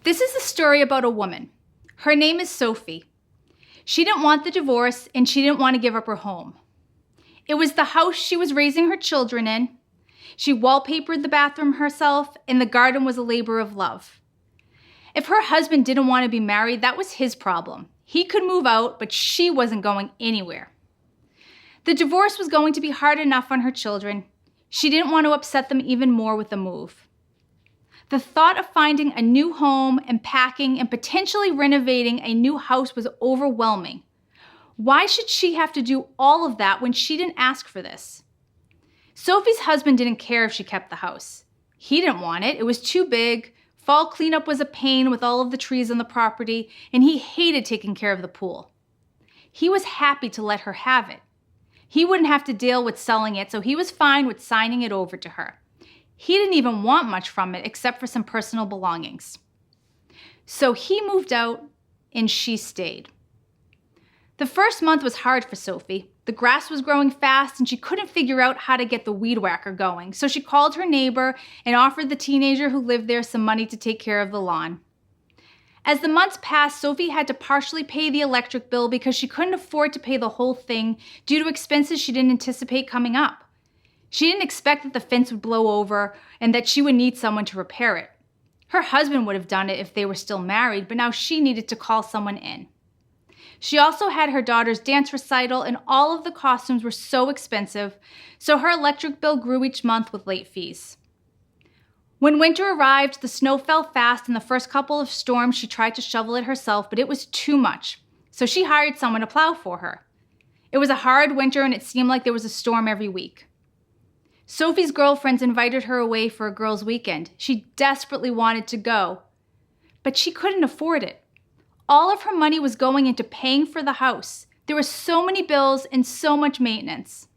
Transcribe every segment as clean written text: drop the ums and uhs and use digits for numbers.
This is a story about a woman. Her name is Sophie. She didn't want the divorce and she didn't want to give up her home. It was the house she was raising her children in. She wallpapered the bathroom herself, and the garden was a labor of love. If her husband didn't want to be married, that was his problem. He could move out, but she wasn't going anywhere. The divorce was going to be hard enough on her children. She didn't want to upset them even more with the move. The thought of finding a new home and packing and potentially renovating a new house was overwhelming. Why should she have to do all of that when she didn't ask for this? Sophie's husband didn't care if she kept the house. He didn't want it. It was too big. Fall cleanup was a pain with all of the trees on the property, and he hated taking care of the pool. He was happy to let her have it. He wouldn't have to deal with selling it, so he was fine with signing it over to her. He didn't even want much from it except for some personal belongings. So he moved out, and she stayed. The first month was hard for Sophie. The grass was growing fast and she couldn't figure out how to get the weed whacker going, so she called her neighbor and offered the teenager who lived there some money to take care of the lawn. As the months passed, Sophie had to partially pay the electric bill because she couldn't afford to pay the whole thing due to expenses she didn't anticipate coming up. She didn't expect that the fence would blow over and that she would need someone to repair it. Her husband would have done it if they were still married, but now she needed to call someone in. She also had her daughter's dance recital, and all of the costumes were so expensive, so her electric bill grew each month with late fees. When winter arrived, the snow fell fast, and the first couple of storms she tried to shovel it herself, but it was too much, so she hired someone to plow for her. It was a hard winter, and it seemed like there was a storm every week. Sophie's girlfriends invited her away for a girls' weekend. She desperately wanted to go, but she couldn't afford it. All of her money was going into paying for the house. There were so many bills and so much maintenance.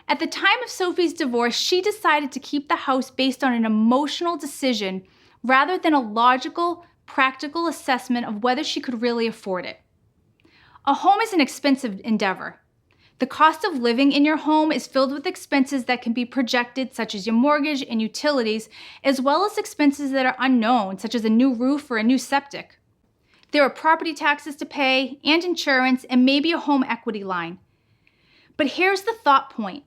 At the time of Sophie's divorce, she decided to keep the house based on an emotional decision rather than a logical, practical assessment of whether she could really afford it. A home is an expensive endeavor. The cost of living in your home is filled with expenses that can be projected, such as your mortgage and utilities, as well as expenses that are unknown, such as a new roof or a new septic. There are property taxes to pay and insurance and maybe a home equity line. But here's the thought point.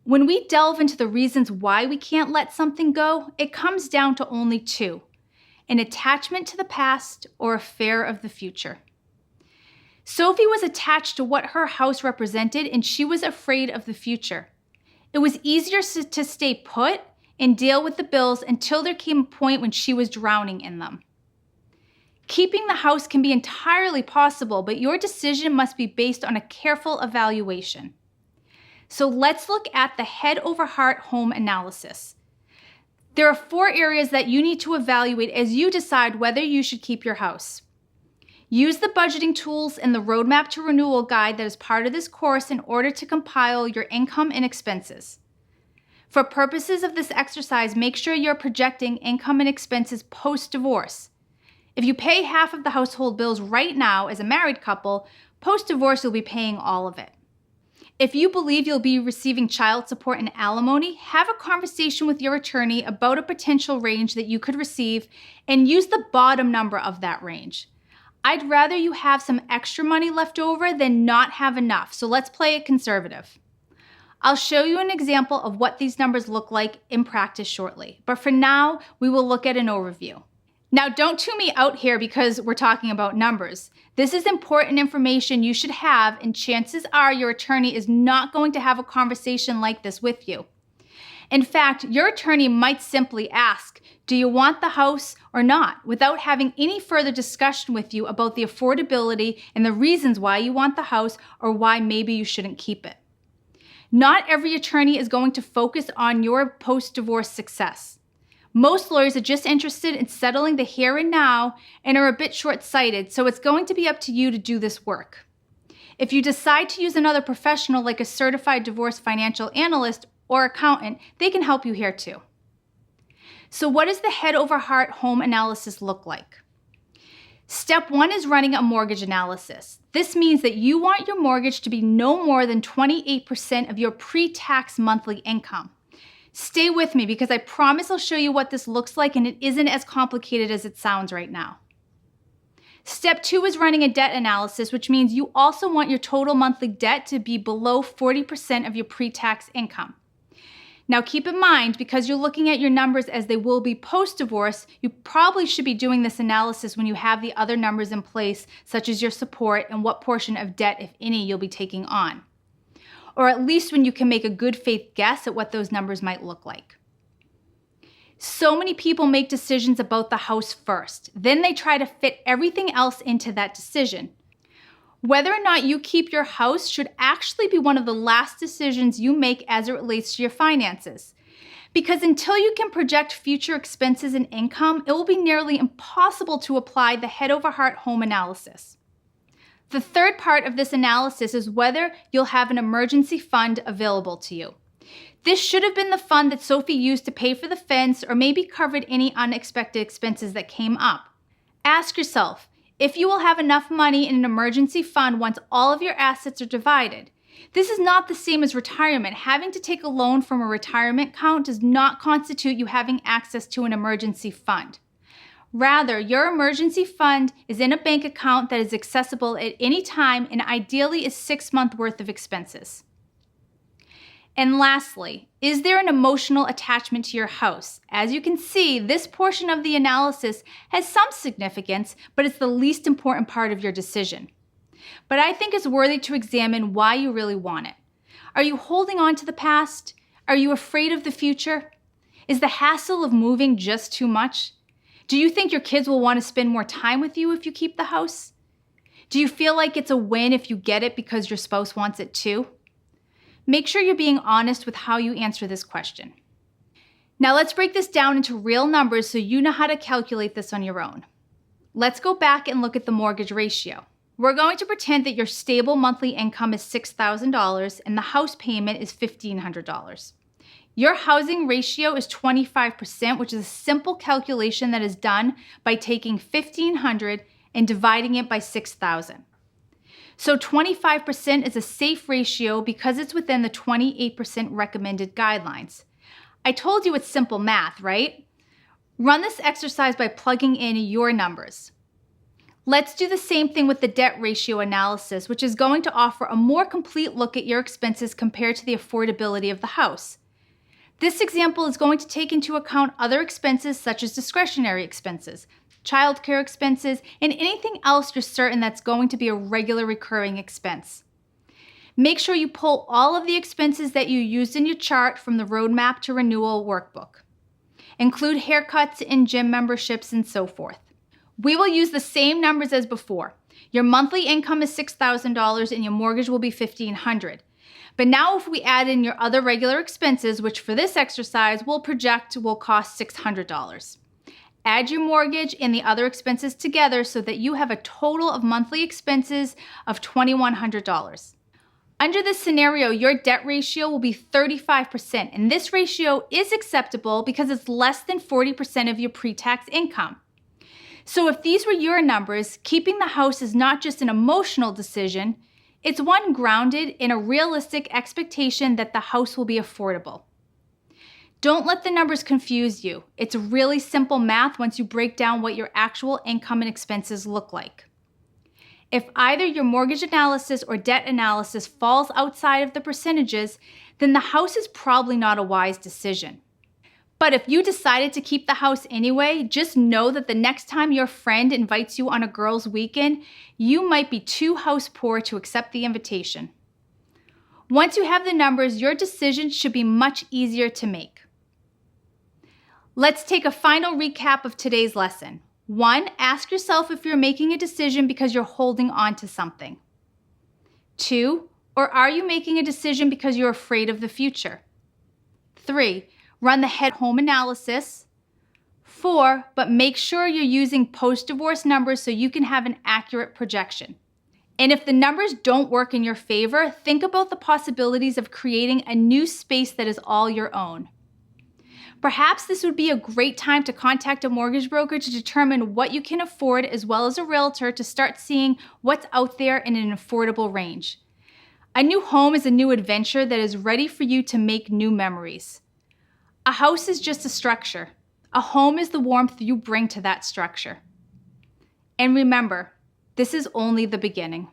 When we delve into the reasons why we can't let something go, it comes down to only two: an attachment to the past or a fear of the future. Sophie was attached to what her house represented, and she was afraid of the future. It was easier to stay put and deal with the bills until there came a point when she was drowning in them. Keeping the house can be entirely possible, but your decision must be based on a careful evaluation. So let's look at the head over heart home analysis. There are 4 areas that you need to evaluate as you decide whether you should keep your house. Use the budgeting tools and the roadmap to renewal guide that is part of this course in order to compile your income and expenses. For purposes of this exercise, make sure you're projecting income and expenses post-divorce. If you pay half of the household bills right now as a married couple, post-divorce you'll be paying all of it. If you believe you'll be receiving child support and alimony, have a conversation with your attorney about a potential range that you could receive and use the bottom number of that range. I'd rather you have some extra money left over than not have enough, so let's play it conservative. I'll show you an example of what these numbers look like in practice shortly, but for now, we will look at an overview. Now, don't tune me out here because we're talking about numbers. This is important information you should have, and chances are your attorney is not going to have a conversation like this with you. In fact, your attorney might simply ask, do you want the house or not, without having any further discussion with you about the affordability and the reasons why you want the house or why maybe you shouldn't keep it. Not every attorney is going to focus on your post-divorce success. Most lawyers are just interested in settling the here and now and are a bit short-sighted, so it's going to be up to you to do this work. If you decide to use another professional like a certified divorce financial analyst or accountant, they can help you here too. So what does the head over heart home analysis look like? Step 1 is running a mortgage analysis. This means that you want your mortgage to be no more than 28% of your pre-tax monthly income. Stay with me because I promise I'll show you what this looks like and it isn't as complicated as it sounds right now. Step 2 is running a debt analysis, which means you also want your total monthly debt to be below 40% of your pre-tax income. Now keep in mind, because you're looking at your numbers as they will be post-divorce, you probably should be doing this analysis when you have the other numbers in place, such as your support and what portion of debt, if any, you'll be taking on. Or at least when you can make a good faith guess at what those numbers might look like. So many people make decisions about the house first. Then they try to fit everything else into that decision. Whether or not you keep your house should actually be one of the last decisions you make as it relates to your finances. Because until you can project future expenses and income, it will be nearly impossible to apply the head over heart home analysis. The third part of this analysis is whether you'll have an emergency fund available to you. This should have been the fund that Sophie used to pay for the fence or maybe covered any unexpected expenses that came up. Ask yourself if you will have enough money in an emergency fund once all of your assets are divided. This is not the same as retirement. Having to take a loan from a retirement account does not constitute you having access to an emergency fund. Rather, your emergency fund is in a bank account that is accessible at any time and ideally is 6 months worth of expenses. And lastly, is there an emotional attachment to your house? As you can see, this portion of the analysis has some significance, but it's the least important part of your decision. But I think it's worthy to examine why you really want it. Are you holding on to the past? Are you afraid of the future? Is the hassle of moving just too much? Do you think your kids will want to spend more time with you if you keep the house? Do you feel like it's a win if you get it because your spouse wants it too? Make sure you're being honest with how you answer this question. Now let's break this down into real numbers so you know how to calculate this on your own. Let's go back and look at the mortgage ratio. We're going to pretend that your stable monthly income is $6,000 and the house payment is $1,500. Your housing ratio is 25%, which is a simple calculation that is done by taking $1,500 and dividing it by $6,000. So 25% is a safe ratio because it's within the 28% recommended guidelines. I told you it's simple math, right? Run this exercise by plugging in your numbers. Let's do the same thing with the debt ratio analysis, which is going to offer a more complete look at your expenses compared to the affordability of the house. This example is going to take into account other expenses such as discretionary expenses, childcare expenses, and anything else you're certain that's going to be a regular recurring expense. Make sure you pull all of the expenses that you used in your chart from the Roadmap to Renewal workbook. Include haircuts and gym memberships and so forth. We will use the same numbers as before. Your monthly income is $6,000 and your mortgage will be $1,500. But now if we add in your other regular expenses, which for this exercise we'll project will cost $600. Add your mortgage and the other expenses together so that you have a total of monthly expenses of $2,100. Under this scenario, your debt ratio will be 35%, and this ratio is acceptable because it's less than 40% of your pre-tax income. So if these were your numbers, keeping the house is not just an emotional decision, it's one grounded in a realistic expectation that the house will be affordable. Don't let the numbers confuse you. It's really simple math once you break down what your actual income and expenses look like. If either your mortgage analysis or debt analysis falls outside of the percentages, then the house is probably not a wise decision. But if you decided to keep the house anyway, just know that the next time your friend invites you on a girls' weekend, you might be too house poor to accept the invitation. Once you have the numbers, your decision should be much easier to make. Let's take a final recap of today's lesson. 1, ask yourself if you're making a decision because you're holding on to something. 2, or are you making a decision because you're afraid of the future? 3, run the head home analysis. 4, but make sure you're using post-divorce numbers so you can have an accurate projection. And if the numbers don't work in your favor, think about the possibilities of creating a new space that is all your own. Perhaps this would be a great time to contact a mortgage broker to determine what you can afford, as well as a realtor to start seeing what's out there in an affordable range. A new home is a new adventure that is ready for you to make new memories. A house is just a structure. A home is the warmth you bring to that structure. And remember, this is only the beginning.